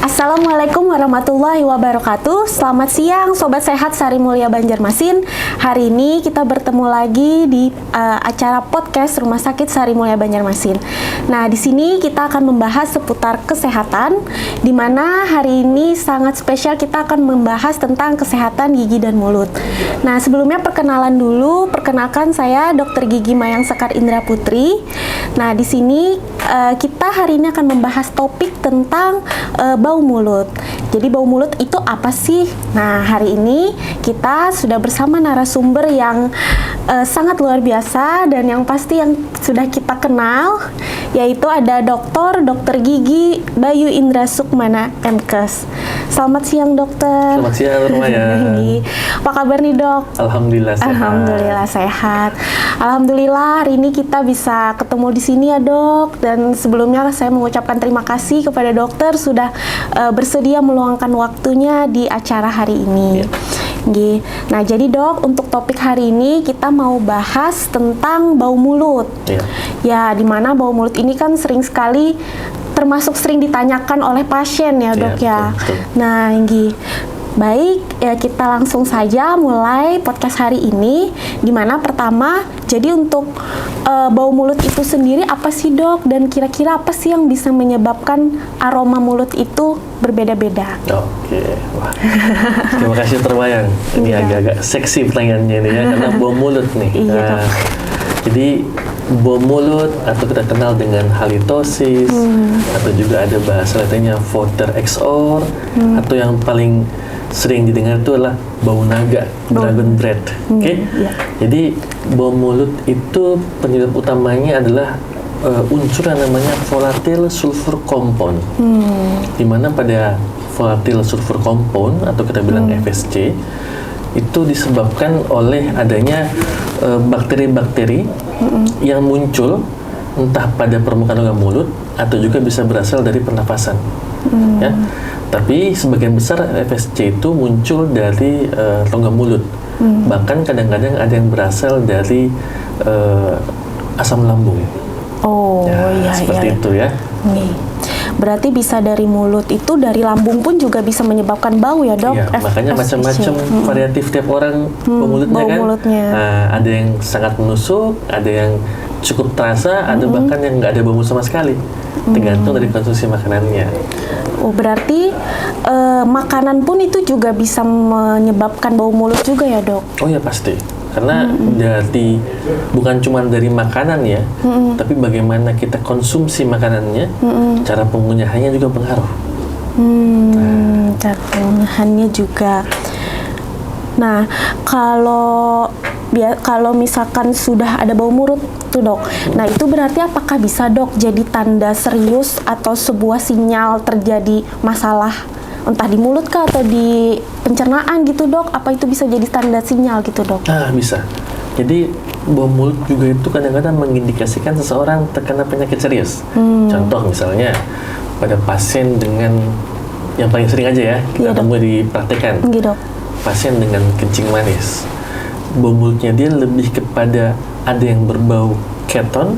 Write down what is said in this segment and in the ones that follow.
Assalamualaikum warahmatullahi wabarakatuh. Selamat siang Sobat Sehat Sari Mulia Banjarmasin. Hari ini kita bertemu lagi di acara podcast Rumah Sakit Sari Mulia Banjarmasin. Nah, di sini kita akan membahas seputar kesehatan, di mana hari ini sangat spesial kita akan membahas tentang kesehatan gigi dan mulut. Nah, sebelumnya perkenalan dulu. Perkenalkan saya Dr. Gigi Mayang Sekar Indra Putri. Nah, di sini kita hari ini akan membahas topik tentang bau mulut. Jadi bau mulut itu apa sih? Nah, hari ini kita sudah bersama narasumber yang sangat luar biasa dan yang pasti yang sudah kita kenal, yaitu ada Dr. Gigi Bayu Indra Sukmana MKes. Selamat siang dokter. Selamat siang Maya. Apa kabar nih dok? Alhamdulillah sehat. Alhamdulillah sehat. Alhamdulillah hari ini kita bisa ketemu di sini ya dok. Dan sebelumnya saya mengucapkan terima kasih kepada dokter sudah bersedia meluangkan waktunya di acara hari ini. Yeah. Nah jadi dok, untuk topik hari ini kita mau bahas tentang bau mulut. Ya, dimana bau mulut ini kan sering sekali termasuk sering ditanyakan oleh pasien ya dok ya. Betul. Nah, baik, ya kita langsung saja mulai podcast hari ini. Dimana pertama, jadi untuk bau mulut itu sendiri apa sih dok? Dan kira-kira apa sih yang bisa menyebabkan aroma mulut itu berbeda-beda? Oke, wah. Terima kasih Dr. Mayang. Ini agak-agak seksi pertanyaannya nih ya, karena bau mulut nih. Iya, jadi bau mulut atau kita kenal dengan halitosis, atau juga ada bahasa lainnya voter exor, atau yang paling sering didengar itu adalah bau naga, dragon breath. Jadi bau mulut itu penyebab utamanya adalah unsur yang namanya volatile sulfur compound. Di mana pada volatile sulfur compound atau kita bilang FSC itu disebabkan oleh adanya bakteri-bakteri yang muncul entah pada permukaan rongga mulut atau juga bisa berasal dari pernafasan. Ya. Tapi sebagian besar FSC itu muncul dari rongga mulut. Bahkan kadang-kadang ada yang berasal dari asam lambung. Seperti itu ya. Berarti bisa dari mulut itu, dari lambung pun juga bisa menyebabkan bau ya dok? Iya, makanya macam-macam variatif tiap orang bau mulutnya kan. Nah, ada yang sangat menusuk, ada yang cukup terasa, ada bahkan yang nggak ada bau sama sekali. Tergantung dari konsumsi makanannya. Oh, berarti makanan pun itu juga bisa menyebabkan bau mulut juga ya dok? Oh ya pasti. Karena dari bukan cuma dari makanan ya, tapi bagaimana kita konsumsi makanannya, cara penggunaannya juga pengaruh. Cara penggunaannya juga. Nah, kalau misalkan sudah ada bau mulut tuh dok, nah itu berarti apakah bisa dok jadi tanda serius atau sebuah sinyal terjadi masalah entah di mulut kah atau di pencernaan gitu dok? Apa itu bisa jadi tanda sinyal gitu dok? Bisa. Jadi bau mulut juga itu kadang-kadang mengindikasikan seseorang terkena penyakit serius. Contoh misalnya pada pasien dengan yang paling sering aja ya kita temui dipraktekkan, pasien dengan kencing manis. Bau mulutnya dia lebih kepada ada yang berbau keton,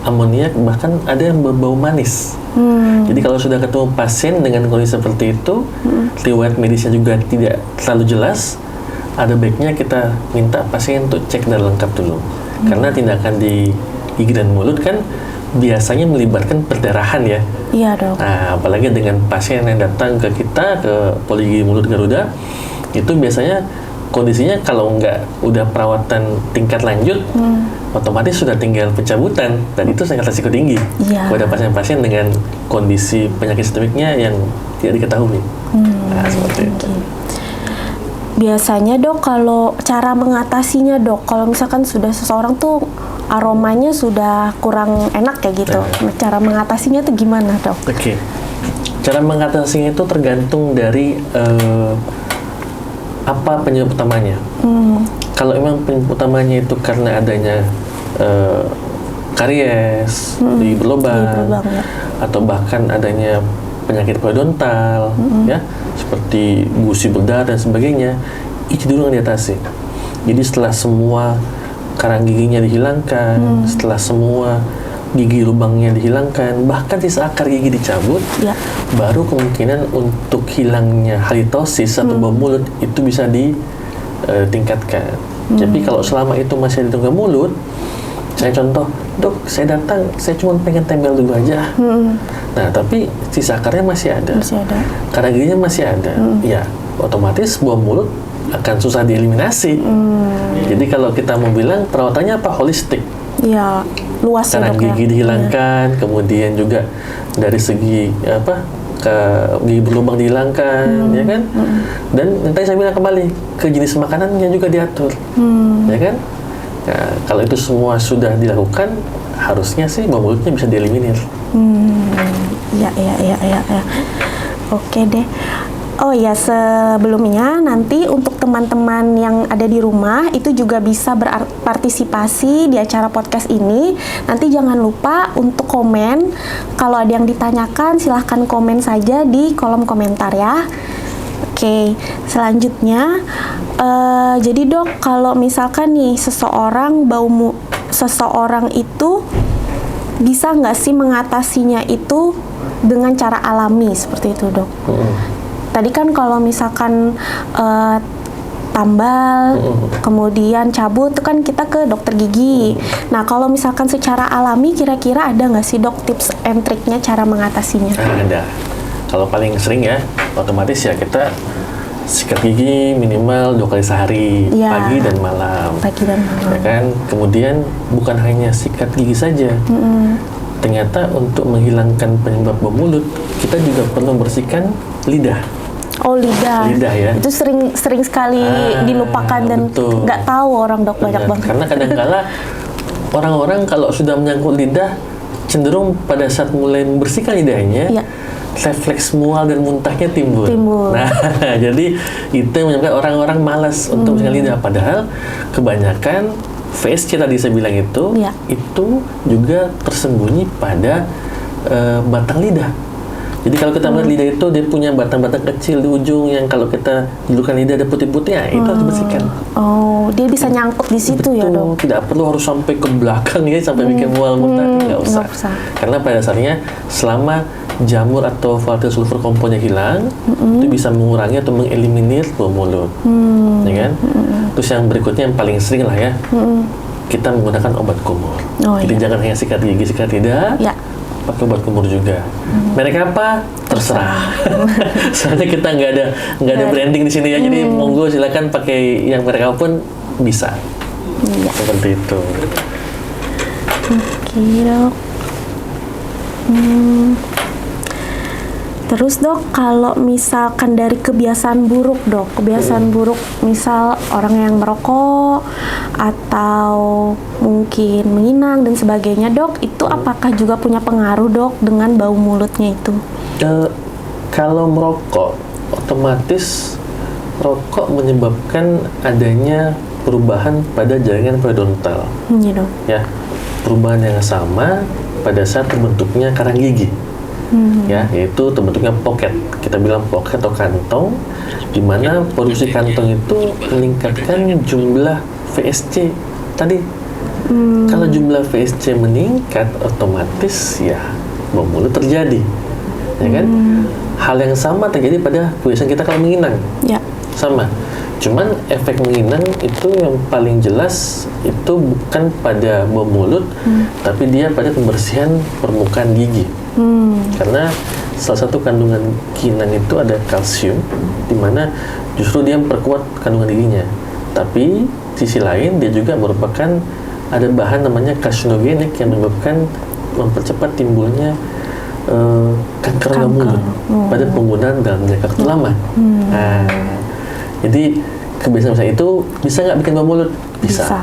amoniak, bahkan ada yang berbau manis. Jadi kalau sudah ketemu pasien dengan kondisi seperti itu, riwayat medisnya juga tidak terlalu jelas, ada baiknya kita minta pasien untuk cek dan lengkap dulu. Karena tindakan di gigi dan mulut kan biasanya melibatkan perdarahan ya. Iya dok. Nah, apalagi dengan pasien yang datang ke kita, ke Poligigi Mulut Garuda, itu biasanya kondisinya kalau nggak udah perawatan tingkat lanjut, otomatis sudah tinggal pencabutan, dan itu sangat resiko tinggi pada pasien-pasien dengan kondisi penyakit sistemiknya yang tidak diketahui. Nah, seperti itu. Biasanya dok, kalau cara mengatasinya dok, kalau misalkan sudah seseorang tuh aromanya sudah kurang enak kayak gitu, cara mengatasinya tuh gimana dok? Cara mengatasinya itu tergantung dari apa penyebab utamanya. Kalau memang penyebab utamanya itu karena adanya karies di berlubang, atau bahkan adanya penyakit periodontal, ya seperti gusi berdarah dan sebagainya, itu dulu yang diatasi. Jadi setelah semua karang giginya dihilangkan, setelah semua gigi lubangnya dihilangkan, bahkan sisa akar gigi dicabut, Ya. baru kemungkinan untuk hilangnya halitosis atau bau mulut itu bisa ditingkatkan. Tapi kalau selama itu masih ada tunggang mulut, saya contoh, dok, saya datang, saya cuma pengen tempel dulu aja. Nah, tapi sisa akarnya masih ada. Masih ada. Karena giginya masih ada, ya otomatis bau mulut akan susah dieliminasi. Jadi kalau kita mau bilang perawatannya apa? Holistik. Ya, luas ya Karena dok ya. gigi dihilangkan, kemudian juga dari segi ke gigi berlubang dihilangkan, ya kan? Dan nanti saya bilang kembali ke jenis makanannya juga diatur, ya kan? Nah, kalau itu semua sudah dilakukan, harusnya sih bau mulutnya bisa dieliminir. Ya. Oke deh. Oh ya, sebelumnya nanti untuk teman-teman yang ada di rumah itu juga bisa berpartisipasi di acara podcast ini. Nanti jangan lupa untuk komen. Kalau ada yang ditanyakan, silahkan komen saja di kolom komentar ya. Oke, selanjutnya, jadi dok, kalau misalkan nih seseorang itu bisa nggak sih mengatasinya itu dengan cara alami seperti itu dok? Tadi kan kalau misalkan tambal, kemudian cabut, itu kan kita ke dokter gigi. Nah, kalau misalkan secara alami, kira-kira ada nggak sih dok tips and triknya cara mengatasinya? Ada. Kalau paling sering ya, otomatis ya kita sikat gigi minimal 2 kali sehari, Ya. pagi dan malam. Pagi dan malam. Ya kan? Kemudian bukan hanya sikat gigi saja. Ternyata untuk menghilangkan penyebab bau mulut, kita juga perlu membersihkan lidah. Oh, lidah. Lidah ya. Itu sering sekali dilupakan dan betul. nggak tahu orang dok, banyak Benar. banget. Karena kadang-kala orang-orang kalau sudah menyangkut lidah, cenderung pada saat mulai membersihkan lidahnya, Ya. refleks mual dan muntahnya timbul. Timbul. Nah, jadi itu yang menyebabkan orang-orang malas untuk membersihkan lidah. Padahal kebanyakan VSC tadi saya bilang Ya. itu juga tersembunyi pada batang lidah. Jadi kalau kita melihat lidah itu dia punya batang-batang kecil di ujung yang kalau kita dulukan lidah ada putih-putihnya, itu harus dibersihkan. Oh, dia bisa nyangkut di situ ya dok? Tidak perlu harus sampai ke belakang ya, sampai bikin mual muntah, nggak usah. nggak usah. Karena pada dasarnya selama jamur atau volatil sulfur komponnya hilang, itu bisa mengurangi atau mengeliminir bau mulut, ya kan? Terus yang berikutnya yang paling sering lah ya, kita menggunakan obat kumur. Oh, Jadi iya. jangan hanya sikat gigi, sikat lidah, Ya. pakai obat kumur juga. Merek apa? Terserah. Soalnya kita nggak ada branding di sini ya, jadi monggo silakan pakai yang merek apapun bisa. Iya. Seperti itu. Oke dok. Terus dok, kalau misalkan dari kebiasaan buruk dok, kebiasaan buruk misal orang yang merokok atau mungkin menginang dan sebagainya dok, itu apakah juga punya pengaruh dok dengan bau mulutnya itu? Kalau merokok, otomatis rokok menyebabkan adanya perubahan pada jaringan periodontal. Iya dok. Ya, perubahan yang sama pada saat terbentuknya karang gigi. Ya, yaitu terbentuknya pocket. Kita bilang pocket atau kantong, di mana produksi kantong itu meningkatkan jumlah VSC tadi. Kalau jumlah VSC meningkat, otomatis ya bau mulut terjadi, ya kan? Hal yang sama terjadi pada kebiasaan kita kalau menginang, Ya. sama. Cuman efek menginang itu yang paling jelas itu bukan pada bau mulut, tapi dia pada pembersihan permukaan gigi. Karena salah satu kandungan kinang itu ada kalsium, di mana justru dia memperkuat kandungan giginya. Tapi sisi lain dia juga merupakan ada bahan namanya karsinogenik yang menyebabkan mempercepat timbulnya kanker rongga mulut pada penggunaan dalam jangka waktu lama. Nah, jadi kebiasaan itu bisa nggak bikin bau mulut? Bisa.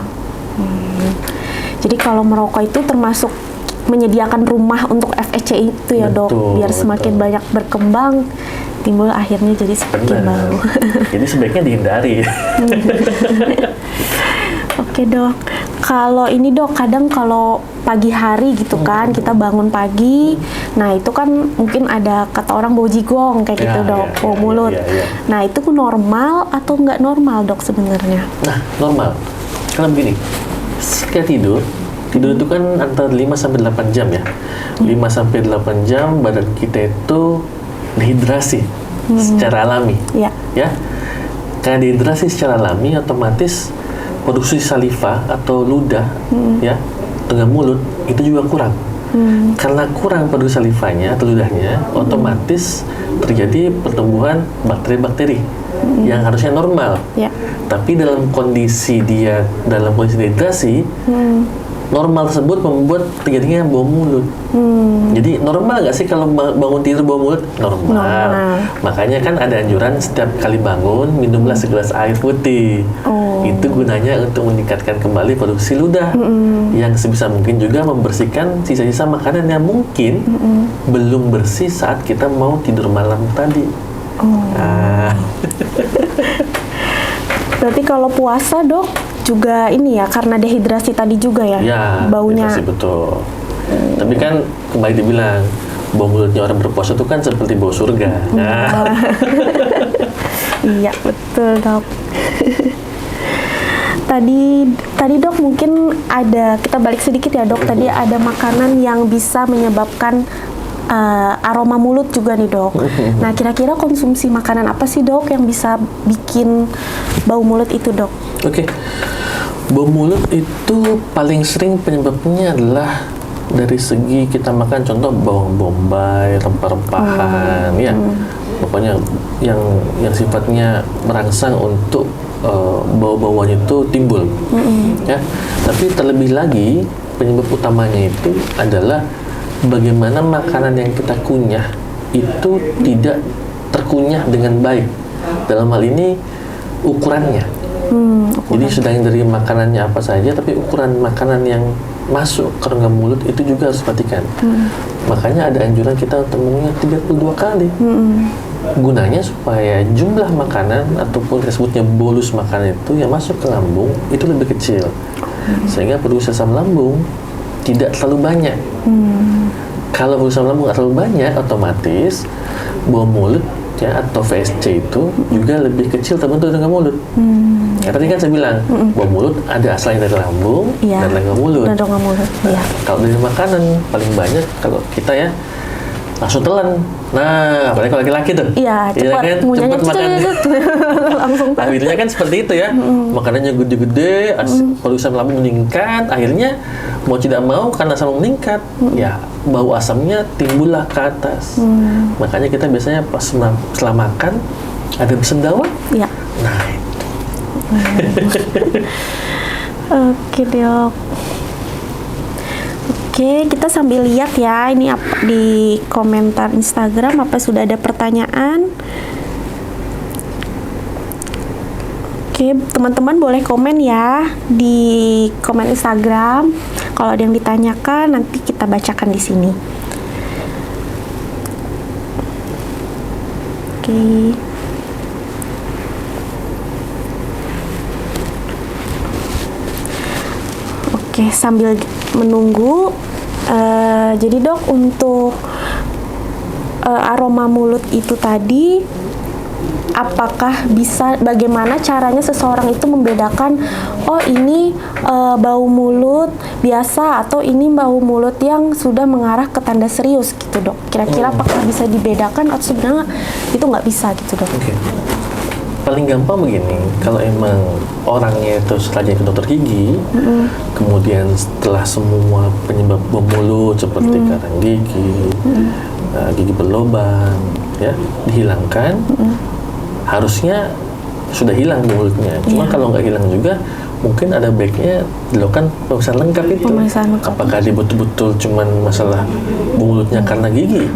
Jadi kalau merokok itu termasuk menyediakan rumah untuk FEC itu ya dok, Betul, biar semakin betul. banyak berkembang, timbul akhirnya jadi semakin Benar. bau. Jadi sebaiknya dihindari. Oke dok, kalau ini dok, kadang kalau pagi hari gitu kan, kita bangun pagi, nah itu kan mungkin ada kata orang bau jigong kayak gitu dok, bau mulut. ya. Nah itu normal atau nggak normal dok sebenarnya? Nah, normal. Karena begini, ketika tidur, Tidur itu kan antara 5 sampai 8 jam ya. 5 sampai 8 jam badan kita itu dehidrasi secara alami. Ya. Ya. Karena dehidrasi secara alami, otomatis produksi saliva atau ludah ya, tengah mulut itu juga kurang. Karena kurang produksi salivanya atau ludahnya, otomatis terjadi pertumbuhan bakteri-bakteri yang harusnya normal. Ya. Tapi dalam kondisi dehidrasi, normal tersebut membuat terjadinya bau mulut. Jadi normal nggak sih kalau bangun tidur bau mulut? Normal. Makanya kan ada anjuran setiap kali bangun minumlah segelas air putih. Itu gunanya untuk meningkatkan kembali produksi ludah, yang sebisa mungkin juga membersihkan sisa-sisa makanan yang mungkin belum bersih saat kita mau tidur malam tadi. Berarti kalau puasa, Dok, juga ini ya karena dehidrasi tadi juga ya, baunya. Dehidrasi betul. Tapi kan kembali dibilang bau mulutnya orang berpuasa itu kan seperti bau surga. Iya betul, Dok. Tadi Dok mungkin ada, kita balik sedikit ya, Dok. Tadi ada makanan yang bisa menyebabkan aroma mulut juga nih, Dok. Nah, kira-kira konsumsi makanan apa sih, Dok, yang bisa bikin bau mulut itu, Dok? Oke. Bau mulut itu paling sering penyebabnya adalah dari segi kita makan, contoh bawang bombay, rempah-rempahan, ya. Pokoknya yang sifatnya merangsang untuk bau-bauan itu timbul. Ya. Tapi terlebih lagi penyebab utamanya itu adalah bagaimana makanan yang kita kunyah itu tidak terkunyah dengan baik. Dalam hal ini ukurannya. Jadi selain dari makanannya apa saja, tapi ukuran makanan yang masuk ke rongga mulut itu juga harus perhatikan. Makanya ada anjuran kita untuk mengunyah 32 kali. Gunanya supaya jumlah makanan ataupun disebutnya bolus makanan itu yang masuk ke lambung itu lebih kecil, sehingga produksi asam lambung tidak terlalu banyak. Kalau produksi asam lambung terlalu banyak, otomatis bau mulut ya atau VSC itu juga lebih kecil terbentuk dengan mulut. Ya, tadi kan saya bilang bau mulut ada asalnya dari lambung dan rongga mulut. Kalau dari makanan paling banyak kalau kita ya langsung telan. Nah, apalagi kalau laki-laki tuh. Iya, cepat cepet makan. Langsung telan. Akhirnya kan seperti itu ya. Makanannya gede-gede, produksi asam lambung meningkat, akhirnya mau tidak mau karena asam lambung meningkat, ya bau asamnya timbullah ke atas. Makanya kita biasanya pas setelah makan ada bersendawa. Iya. Nah, Oke, Dok. Oke, kita sambil lihat ya, ini di komentar Instagram apa sudah ada pertanyaan. Oke, teman-teman boleh komen ya di komen Instagram. Kalau ada yang ditanyakan nanti kita bacakan di sini. Oke. Oke, sambil menunggu, jadi Dok, untuk aroma mulut itu tadi, apakah bisa, bagaimana caranya seseorang itu membedakan, oh ini bau mulut biasa atau ini bau mulut yang sudah mengarah ke tanda serius gitu, Dok? Kira-kira apakah bisa dibedakan atau sebenarnya itu nggak bisa gitu, Dok? Oke. Paling gampang begini, kalau emang orangnya itu setelah jadi ke dokter gigi, kemudian setelah semua penyebab bau mulut seperti karang gigi, gigi berlubang, ya dihilangkan, harusnya sudah hilang bau mulutnya. Cuma kalau nggak hilang juga, mungkin ada baiknya dilakukan pemeriksaan lengkap itu. Apakah dia betul-betul cuman masalah bau mulutnya karena gigi,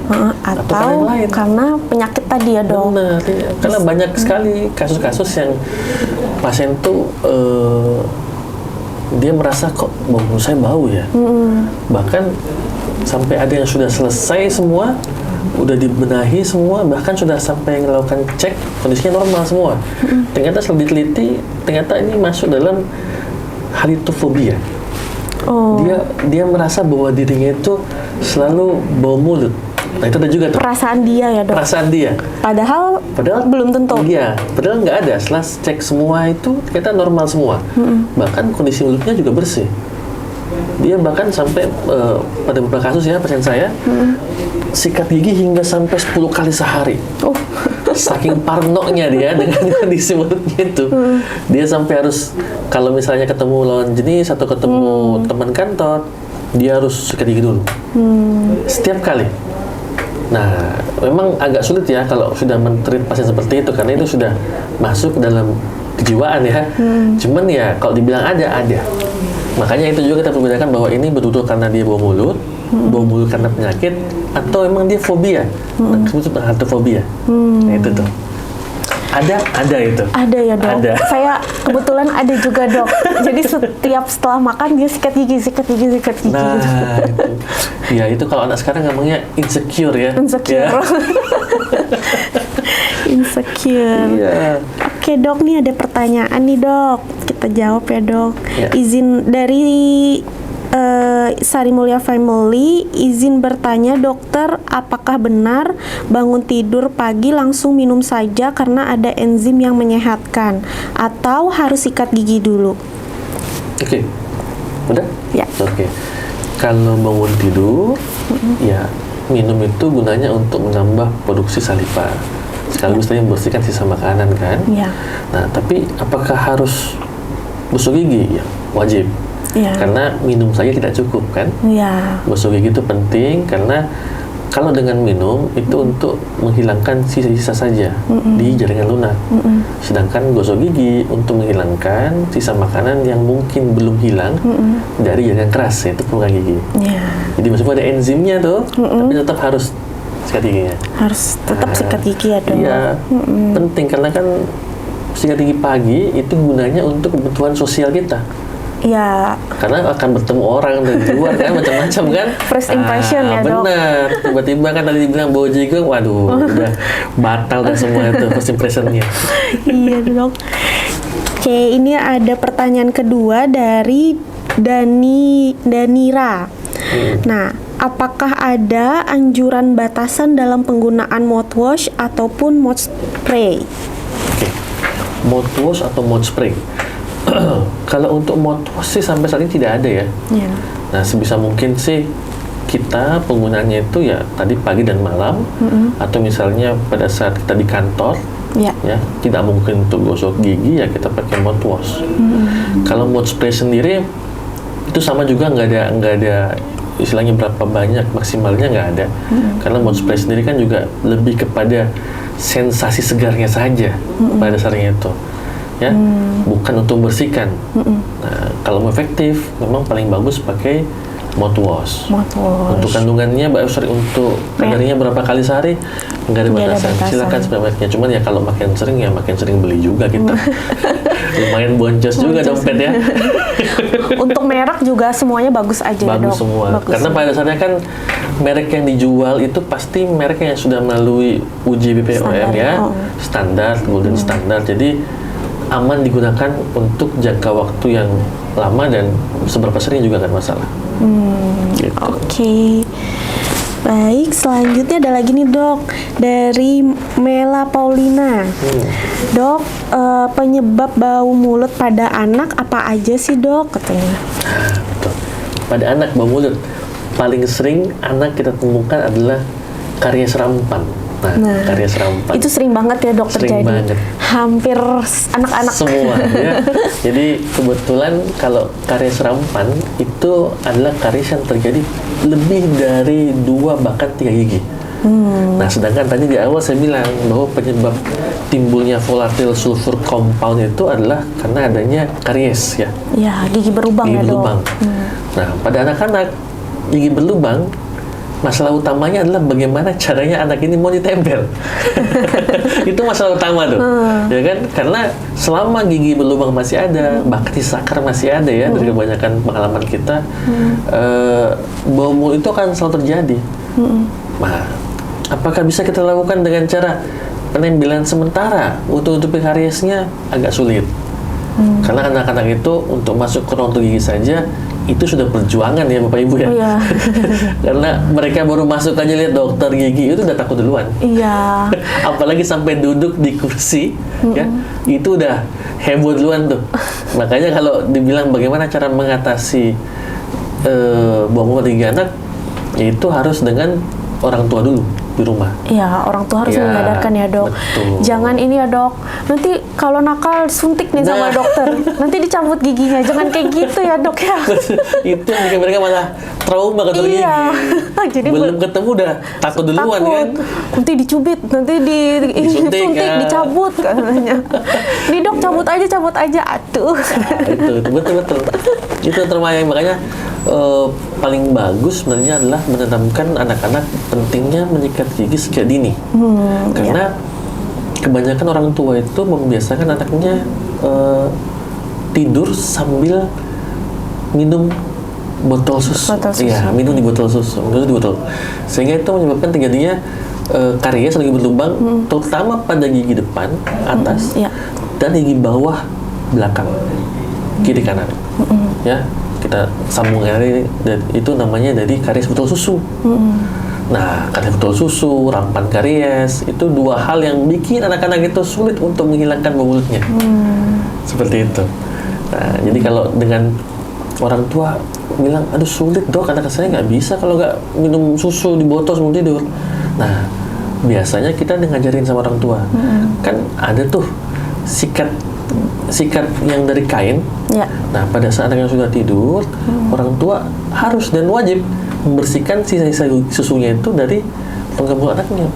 atau karena penyakit tadi ya, Dok? Benar, ya. Karena banyak sekali kasus-kasus yang pasien tuh dia merasa kok bau mulut saya bau ya. Bahkan sampai ada yang sudah selesai semua, udah dibenahi semua, bahkan sudah sampai melakukan cek kondisinya normal semua. Ternyata setelah diteliti, ternyata ini masuk dalam halitofobia. Dia merasa bahwa dirinya itu selalu bau mulut. Nah, itu ada juga tuh. Perasaan dia ya, Dok? Perasaan dia. Padahal belum tentu. Iya, padahal nggak ada. Setelah cek semua itu ternyata normal semua. Bahkan kondisi mulutnya juga bersih. Dia bahkan sampai pada beberapa kasus ya pasien saya sikat gigi hingga sampai 10 kali sehari. Oh. Saking parnonya dia dengan kondisi mulutnya itu, dia sampai harus kalau misalnya ketemu lawan jenis atau ketemu teman kantor, dia harus sikat gigi dulu setiap kali. Nah, memang agak sulit ya kalau sudah men-treat pasien seperti itu karena itu sudah masuk dalam kejiwaan ya. Cuman ya kalau dibilang ada. Makanya itu juga kita perbedakan bahwa ini betul-betul karena dia bau mulut karena penyakit, atau emang dia fobia. Nah, itu fobia. Nah, itu tuh. Ada itu. Ada ya dok. Ada. Saya kebetulan ada juga dok. Jadi setiap setelah makan dia sikat gigi. Nah, itu. Ya itu kalau anak sekarang ngomongnya insecure ya. Insecure. Ya. Insecure. Iya. Oke dok, nih ada pertanyaan nih dok. Kita jawab ya dok. Ya. Izin dari Sari Mulia Family, izin bertanya dokter, apakah benar bangun tidur pagi langsung minum saja karena ada enzim yang menyehatkan, atau harus sikat gigi dulu? Oke. Udah? Ya. Oke. Kalau bangun tidur, ya minum itu gunanya untuk menambah produksi saliva. Sekaligus tadi membersihkan sisa makanan kan? Ya. Nah, tapi apakah harus gosok gigi? Ya, wajib. Ya. Karena minum saja tidak cukup kan? Ya. Gosok gigi itu penting karena kalau dengan minum itu untuk menghilangkan sisa-sisa saja di jaringan lunak. Sedangkan gosok gigi untuk menghilangkan sisa makanan yang mungkin belum hilang dari jaringan keras, yaitu permukaan gigi. Ya. Jadi meskipun ada enzimnya tuh, tapi tetap harus sikat giginya. Harus tetap sikat gigi ya dok. Iya, penting karena kan sikat gigi pagi itu gunanya untuk kebutuhan sosial kita. Ya. Karena akan bertemu orang dari luar kan, macam-macam kan. First impression ya dok. Benar. Tiba-tiba kan tadi dibilang bau jagung, waduh, udah batal dan semua itu first impressionnya. Iya dok. Oke, ini ada pertanyaan kedua dari Danira. Nah, apakah ada anjuran batasan dalam penggunaan mouthwash ataupun mouth spray? Oke. Mouthwash atau mouth spray? Kalau untuk mouthwash sih sampai saat ini tidak ada ya. Ya. Nah, sebisa mungkin sih kita penggunaannya itu ya tadi pagi dan malam, atau misalnya pada saat kita di kantor, Ya. ya tidak mungkin untuk gosok gigi ya kita pakai mouthwash. Kalau mouth spray sendiri itu sama juga nggak ada istilahnya berapa banyak maksimalnya nggak ada. Karena mouth spray sendiri kan juga lebih kepada sensasi segarnya saja pada dasarnya itu. Ya, bukan untuk membersihkan. Nah, kalau mau efektif, memang paling bagus pakai mouthwash. Untuk kandungannya, untuk kadarnya berapa kali sehari, nggak ada batasan. Silakan sebanyak-banyaknya. Cuman ya kalau makin sering beli juga kita. Lumayan boncos juga dompet ya. Untuk merek juga semuanya bagus aja Bagus dok. semua. Bagus. Karena pada dasarnya kan merek yang dijual itu pasti merek yang sudah melalui uji BPOM ya, standar, golden standar. Jadi aman digunakan untuk jangka waktu yang lama dan seberapa sering juga kan masalah. Gitu. Oke. Baik, selanjutnya ada lagi nih dok dari Mela Paulina. Dok, penyebab bau mulut pada anak apa aja sih dok katanya? Betul. Pada anak bau mulut paling sering anak kita temukan adalah karies rampan. Nah, karies rampan. Itu sering banget ya dok Sering terjadi. banget. Hampir anak-anak. Semua ya. Jadi kebetulan kalau karies rampan itu adalah karies yang terjadi lebih dari 2 bahkan 3 gigi. Nah, sedangkan tadi di awal saya bilang bahwa penyebab timbulnya volatile sulfur compound itu adalah karena adanya karies ya. Ya, gigi berlubang Gigi ya dok. berlubang. Nah, pada anak-anak gigi berlubang masalah utamanya adalah bagaimana caranya anak ini mau ditempel. Itu masalah utama tuh, ya kan? Karena selama gigi berlubang masih ada, bahkan di sakar masih ada ya, dari kebanyakan pengalaman kita, bau mulut itu akan selalu terjadi. Nah, apakah bisa kita lakukan dengan cara penempelan sementara untuk tutupi kariesnya? Agak sulit. Karena anak-anak itu untuk masuk ke ruang gigi saja itu sudah perjuangan ya Bapak Ibu ya. Iya. Karena mereka baru masuk aja lihat dokter gigi itu udah takut duluan. Iya. Apalagi sampai duduk di kursi ya, itu udah heboh duluan tuh. Makanya kalau dibilang bagaimana cara mengatasi buang mulut gigi anak itu harus dengan orang tua dulu di rumah. Ya, orang tua harus Ya, menyadarkan ya dok. betul. Jangan ini ya dok. Nanti kalau nakal suntik nih sama Nah. dokter. Nanti dicabut giginya. Jangan kayak gitu ya dok ya. Itu yang bikin mereka malah trauma ke dokter Iya. gigi. Jadi Belum ketemu udah takut duluan kan. Nanti dicubit, nanti Disuntik, disuntik, ya. dicabut katanya. Nih dok, cabut aja. Aduh. Nah, itu betul. Itu termayang, makanya paling bagus sebenarnya adalah menanamkan anak-anak pentingnya menyikat gigi sejak dini. Karena kebanyakan orang tua itu membiasakan anaknya tidur sambil minum botol susu. Botol susu. Iya, minum di botol susu, sehingga itu menyebabkan terjadinya karies lagi berlubang, terutama pada gigi depan, atas, Iya. dan gigi bawah belakang, kiri kanan. Ya, kita sambung hari dan itu namanya dari karies botol susu. Nah, karies botol susu, rampan karies itu dua hal yang bikin anak-anak itu sulit untuk menghilangkan bau mulutnya. Seperti itu. Nah, jadi kalau dengan orang tua bilang, aduh sulit dok, anak saya nggak bisa kalau nggak minum susu di botol sebelum tidur. Nah, biasanya kita ngajarin sama orang tua, kan ada tuh sikat yang dari kain. Ya. Nah, pada saat anak yang sudah tidur, orang tua harus dan wajib membersihkan sisa-sisa susunya itu dari rongga mulut anaknya.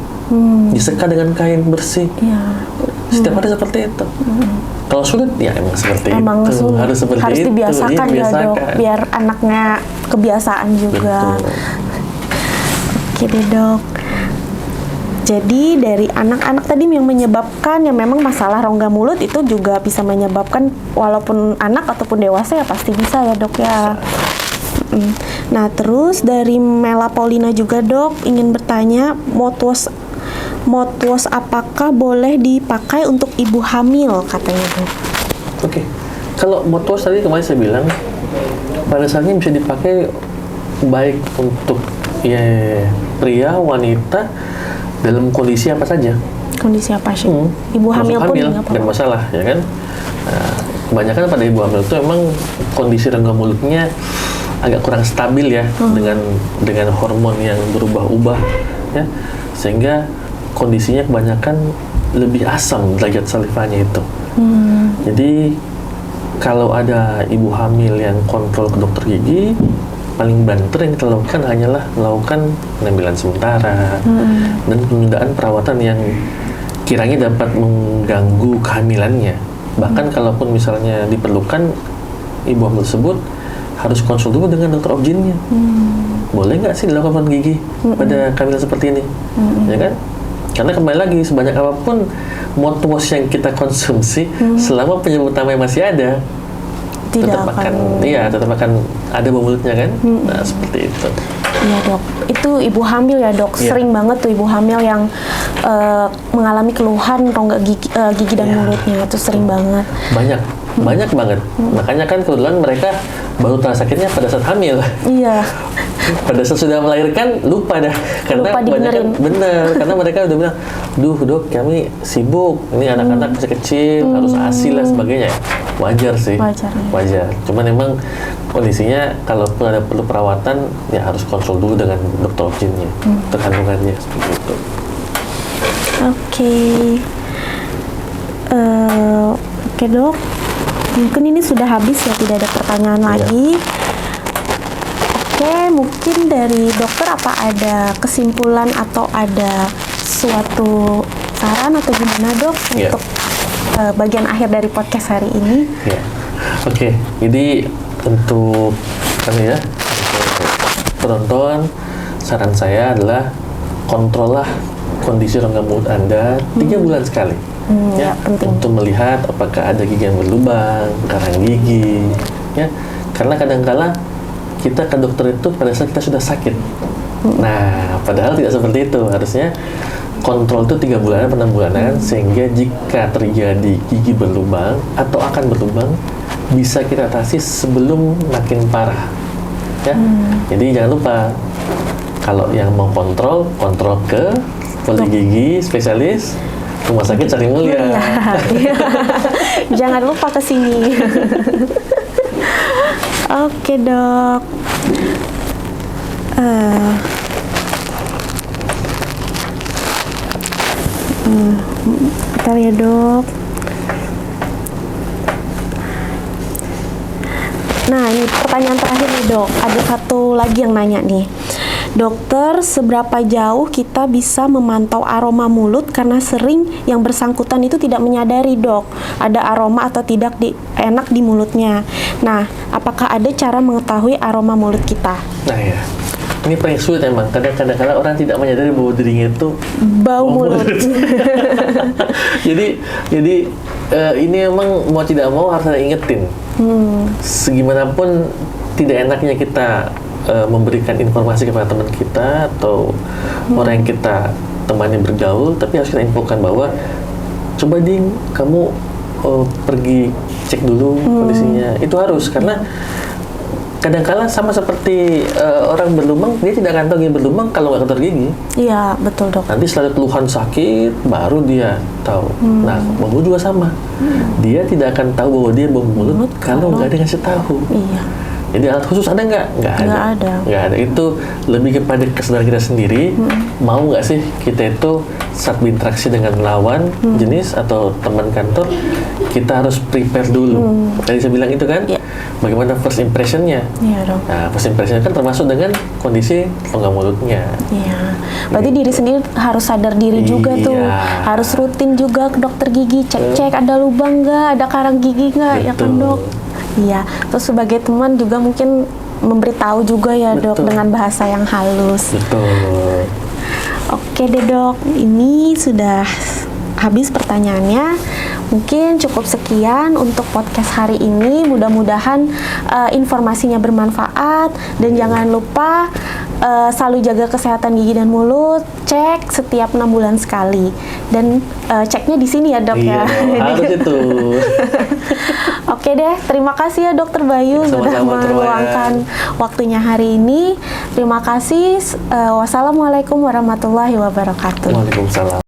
Diseka dengan kain bersih. Iya. Setiap hari seperti itu. Kalau sulit, ya emang seperti Emang itu. sulit. Harus seperti Harus itu. dibiasakan ya dok, biar anaknya kebiasaan juga. Betul. Oke deh dok. Jadi dari anak-anak tadi yang menyebabkan yang memang masalah rongga mulut itu juga bisa menyebabkan walaupun anak ataupun dewasa ya pasti bisa ya dok ya. Nah terus dari Mela Paulina juga dok ingin bertanya, mouthwash apakah boleh dipakai untuk ibu hamil katanya dok? Oke. Kalau mouthwash tadi kemarin saya bilang pada saatnya bisa dipakai baik untuk pria, wanita dalam kondisi apa saja. Kondisi apa sih? Ibu hamil pun nggak dan apa-apa. masalah, ya kan? Nah, kebanyakan pada ibu hamil itu emang kondisi rongga mulutnya agak kurang stabil ya, dengan hormon yang berubah-ubah, ya, sehingga kondisinya kebanyakan lebih asam derajat salivanya itu. Jadi kalau ada ibu hamil yang kontrol ke dokter gigi, paling banter yang kita lakukan hanyalah melakukan penampilan sementara dan penundaan perawatan yang kiranya dapat mengganggu kehamilannya. Bahkan kalaupun misalnya diperlukan, ibu hamil tersebut harus konsul dulu dengan dokter objinnya. Boleh nggak sih dilakukan gigi pada kehamilan seperti ini? Ya kan? Karena kembali lagi, sebanyak apapun mouthwash yang kita konsumsi, selama penyebab utamanya masih ada, tetap akan ada bau mulutnya kan. Nah seperti itu. Iya dok, itu ibu hamil ya dok, Iya. sering banget tuh ibu hamil yang mengalami keluhan rongga gigi dan Iya. mulutnya, itu sering banget. Banyak banget. Makanya kan kebetulan mereka baru terasa sakitnya pada saat hamil. Iya. Pada saat sudah melahirkan lupa dah, karena Lupa dibenerin. karena mereka udah bilang, duh dok kami sibuk, ini anak-anak masih kecil, harus ASI lah sebagainya. Wajar sih, wajar. Cuman emang kondisinya kalaupun ada perlu perawatan ya harus konsul dulu dengan dokter objinnya, terkandungannya seperti itu. Oke. Oke dok, mungkin ini sudah habis ya, tidak ada pertanyaan lagi. Oke, mungkin dari dokter apa ada kesimpulan atau ada suatu saran atau gimana dok untuk bagian akhir dari podcast hari ini? Ya. Oke, jadi untuk kami ya, untuk penonton, saran saya adalah kontrollah kondisi rongga mulut Anda 3 bulan sekali. Ya, penting. Untuk melihat apakah ada gigi yang berlubang, karang gigi, ya. Karena kadang-kala kita ke dokter itu pada saat kita sudah sakit. Nah, padahal tidak seperti itu. Harusnya kontrol itu 3 bulanan, 6 bulanan, sehingga jika terjadi gigi berlubang atau akan berlubang, bisa kita atasi sebelum makin parah. Ya, jadi jangan lupa kalau yang mau kontrol ke poligigi spesialis Rumah Sakit Sari Mulia. Jangan lupa ke sini. Oke dok. Bentar ya dok. Nah, ini pertanyaan terakhir nih dok. Ada satu lagi yang nanya nih. Dokter, seberapa jauh kita bisa memantau aroma mulut karena sering yang bersangkutan itu tidak menyadari dok ada aroma atau tidak enak di mulutnya. Nah, apakah ada cara mengetahui aroma mulut kita? Nah ya, ini paling sulit emang. Kadang-kadang orang tidak menyadari bahwa dirinya itu Bau mulut. jadi ini emang mau tidak mau harus ada ingetin. Segimanapun tidak enaknya kita memberikan informasi kepada teman kita atau orang yang kita temani bergaul, tapi harus kita infokan bahwa coba ding kamu pergi cek dulu kondisinya. Itu harus, karena kadang-kala sama seperti orang berlumang, dia tidak akan tahu dia berlumang kalau nggak ke dokter gigi. Iya, betul dok. Nanti setelah keluhan sakit, baru dia tahu. Nah, bau juga sama. Dia tidak akan tahu bahwa dia bau mulut kalau nggak ada yang ngasih tahu. Iya. Jadi alat khusus ada nggak? Nggak ada. Nggak ada. Itu lebih kepada kesadaran kita sendiri. Mau nggak sih kita itu saat berinteraksi dengan lawan jenis atau teman kantor, kita harus prepare dulu. Tadi saya bilang itu kan, bagaimana first impression-nya. Iya dong. Nah, first impression kan termasuk dengan kondisi rongga mulutnya. Iya. Berarti diri sendiri harus sadar diri juga tuh. Harus rutin juga ke dokter gigi, cek-cek ada lubang nggak, ada karang gigi nggak, ya kan dok? Iya. Terus sebagai teman juga mungkin memberitahu juga ya dok dengan bahasa yang halus. Betul. Oke deh dok, ini sudah habis pertanyaannya. Mungkin cukup sekian untuk podcast hari ini. Mudah-mudahan informasinya bermanfaat, dan jangan lupa selalu jaga kesehatan gigi dan mulut. Cek setiap 6 bulan sekali, dan ceknya di sini ya dok. Iya, ya. harus itu. Oke deh, terima kasih ya Dokter Bayu sudah meluangkan waktunya hari ini. Terima kasih. Wassalamualaikum warahmatullahi wabarakatuh. Waalaikumsalam.